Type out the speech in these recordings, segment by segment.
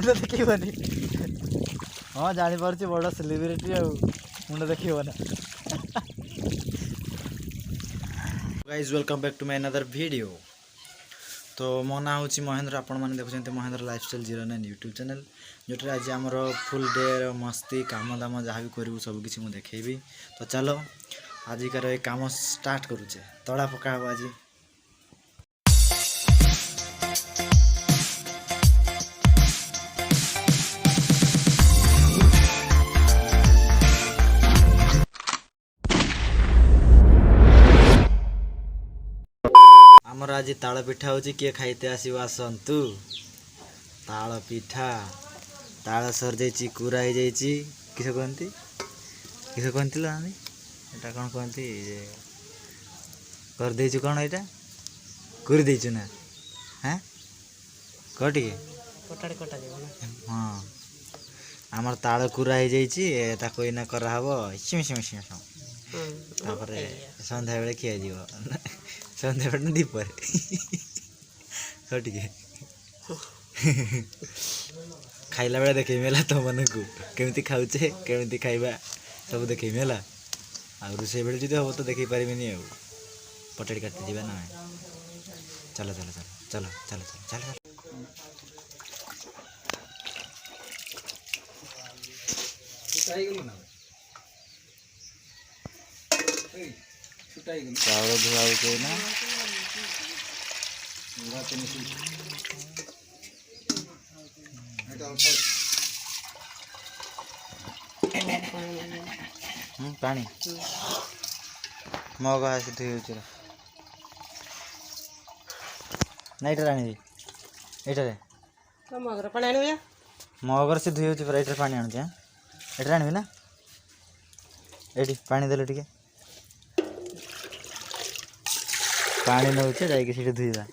मुंड देखनी हाँ जापार बड़ सेलिब्रिटी मुंड देखना guys welcome back to my another video. तो मो ना हूँ महेंद्र आपण मैंने देखुं महेंद्र लाइफस्टाइल 09 यूट्यूब चैनल जो आज आमर फुल डे मस्ती काम दाम जहाँ भी करूँ सबकि मुझे देखेबी। तो चलो आजिकार ये कम स्टार्ट करुचे तड़ा पका हम आज आमर आज ताल पिठा हो किए खाइते आसो आसतु ताल पिठा ताल सर जाइए कुरा हो जाइए किस कहती किस कहती लानी एटा कौन कहती कर देचु कौन यहाँ कर देचु ना हाँ कह टे हाँ आमर ताल कुरा हो जाइए एना कराहब सिम सिम सिम तापर सन्ध्या बेले खिया सन्ध्या बेले दीपर टे खाइला बेले देखेमी है तुम मन को केमी खाऊचे केमी खाइबा सब देखेमी है आ रोसे बेले जो हम तो देख पारे पटेट काटते जावा ना चलो चलो चलो चलो चलो चलो चावल धुआ ना पानी मग आसी धुई ना ये आनी ये मगर से धुई पूरा ये पानी आणुचे ये आनबी ना ये पानी देल टे पानी नौचे जाइए धुईबा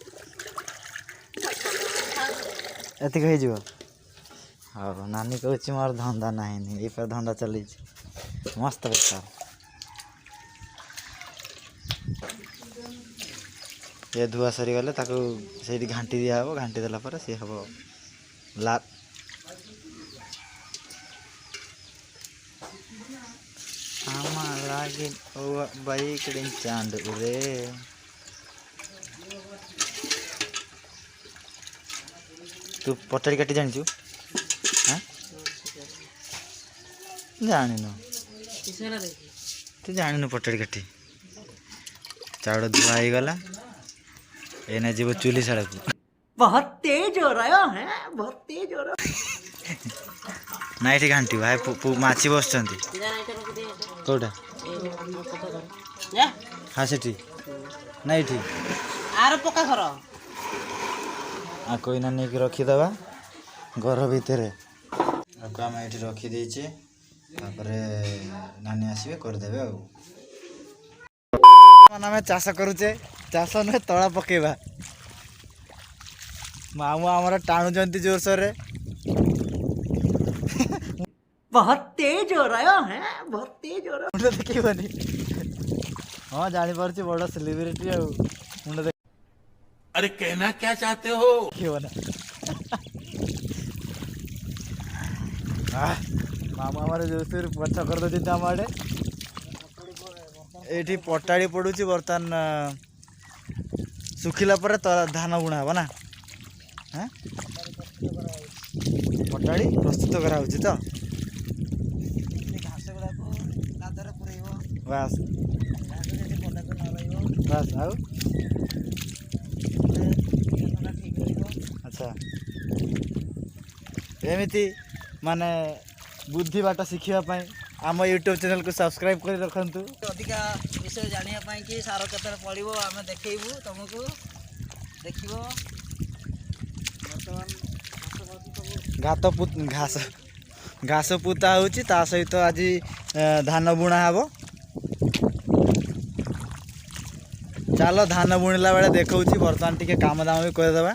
एतिक हो हाँ नानी कहूँ मोर धंदा ना ये पर धंदा चली मस्त बेकार ये धुआ सरी गले से घाटी दिया हम घाटी देला पर सी हम ला लगे बाइक चांद रे तू पटाड़ी काटी जानी हाँ जान तू जान पटाड़ी काटी चाउल धुआ हो गला एने जीव चूली साड़ा को बहुत तेज हो रहा है बहुत तेज हो रहा ना ये घाटी भाई माछी बस कौटा हाँ से ना ये आर पका घर आ कोई ना नहीं रखीदे घर भितर आम ये रखीदेचे नानी आसवे करदे आम चाष करुचे चाष नुहे तला पकेबा मामू आमर टाणुंट जोरसोर बहुत तेज हो रहा है बहुत तेज हो रहा मुंड देखनी हाँ जापार बड़ सेलिब्रिटी मुंड अरे कहना क्या चाहते हो मामू आम जोर पचा कर दे आम आड़े ये पटाड़ी पड़ू बर्तमान सुखिला पर धान बुणा हम ना हाँ पटाड़ी प्रस्तुत करा तो बस बस आउ अच्छा एमती माने बुद्धि बाट शिखापी आम यूट्यूब चैनल को सब्सक्राइब कर रखु अधिका विषय जानापी कि सार केत पड़ो आम देखू तुमको देख घास घास पुता हो सहित आज धान बुणा हम चलो धान बुणला बेले देखा बर्तमान टी काम दाम भी करदे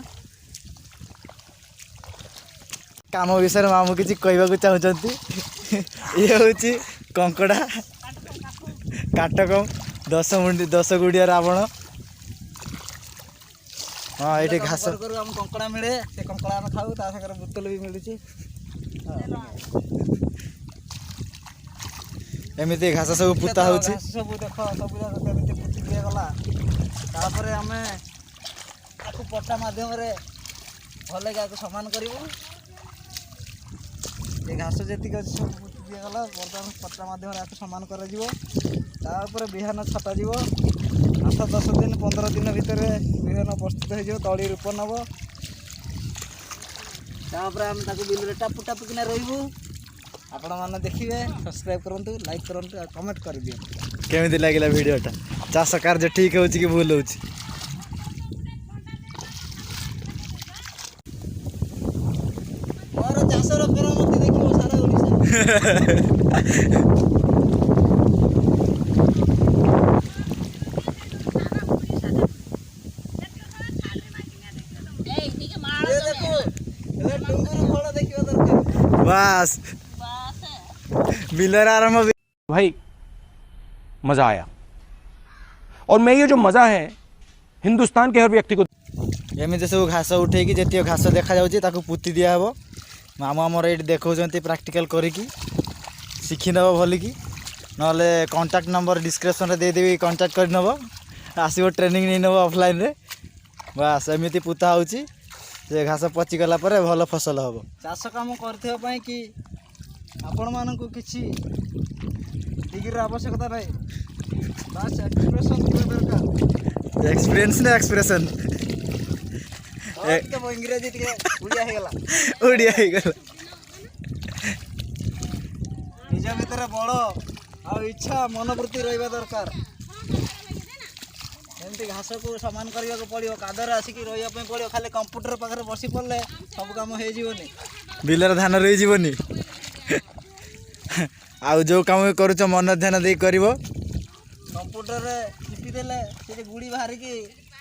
काम विषय मामू किसी कहवाक चाहते ये हूँ कंकड़ा काटकम 10 गुड़िया रावण हाँ ये घास करू हम कंकड़ा मिले से कंकड़ा हम खाऊ ता सागर बोतल भी मिलुची एमती घास सब पुता हो सब देख सब जाक केମିତି पुति दिया गला तापर हमें ताकू पट्टा माध्यम रे भले गाको समान करिवु ये घास जेतिक सब पुति दिया गला वर्तमान पट्टा माध्यम रे आको समान करा जिवो तापर बिहान छटा जिवो 8-10 दिन 15 दिन भीतर बिहान प्रस्तुत हो जिवो तळी रूप नबो तापर हम ताकू बिल रे टापु टापु किना रहिबु आपण माने देखिबे सब्सक्राइब करंतु लाइक करंतु और कमेंट कर दियो केमिति लागिला वीडियोटा चाष कार्य ठीक होची कि भूल होची और चाषर करामती देखिबो सारा ओडिसा बस बिलर आराम भाई मज़ा आया और मैं ये जो मज़ा है हिंदुस्तान के हर व्यक्ति को एमती सब घास उठे जी घास देखा जाऊँगी पुति दिया हे मामू आमर ये देखा प्राक्टिकल करिकी शिखी नब भलिकी ना कांटेक्ट नंबर डिस्क्रिप्शन रे देदेवी कांटेक्ट कर नब आसो ट्रेनिंग नहीं नब ऑफलाइन रे बस एमती पुता होची से घास पचिगला पर भल फसल हम चाष काम करने कि आपण मान किसी डिग्री आवश्यकता नहीं बस एक्सप्रेशन दरकार एक्सपीरियंस ना एक्सप्रेशन इंग्रेजी उड़िया ओडिया हो गला निज भीतर बड़ आ इच्छा मनोवृत्ति रहा दरकार एमती घास को सामान करने को पड़ो कादर आसिक रही पड़ो खाली कंप्यूटर पाखे बसी पड़े सब कम हो बिलर धान रही जीवनी आउ जो काम करुच मन ध्यान दे कर कंप्यूटर टिपी देले से गुड़ी बाहर की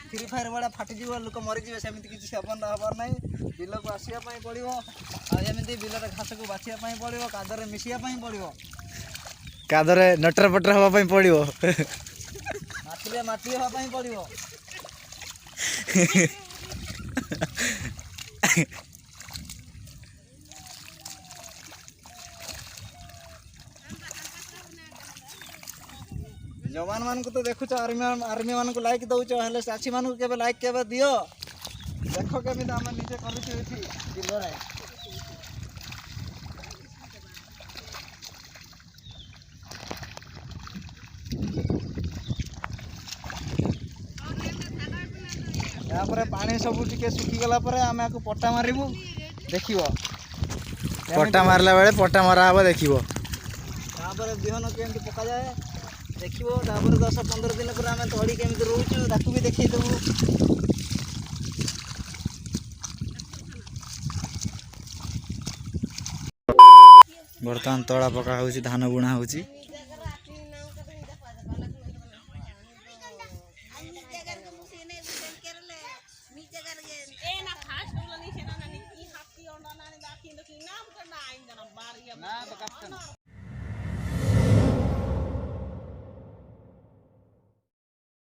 फ्री फायर वाला फाटिज लोक मरीजे सेमती किसी सेवन हबार ना बिल को आसवाई पड़ो आमती बिलर घास को बाछापी पड़ो कादर मिसापी पड़ो कादरे नटर पटर हवाई पड़ो माटी हाँपाई पड़ो जवान मान को तो देखुच आर्मी मान को लाइक दौच हेल्ले चाषी मान को केबे लाइक केबे दियो देख केमी आम निजे कर यापर पानी सब टिके सुखीगला आम आपको पट्टा मारू देख पट्टा मारला बेले पट्टा मरा हम देख बिहन केमती पका जाए देखो 10-15 दिन पर आम तड़ी केमी रोचु ताकू भी देखईदेबू बर्तमान तला पका हो धान बुणा हो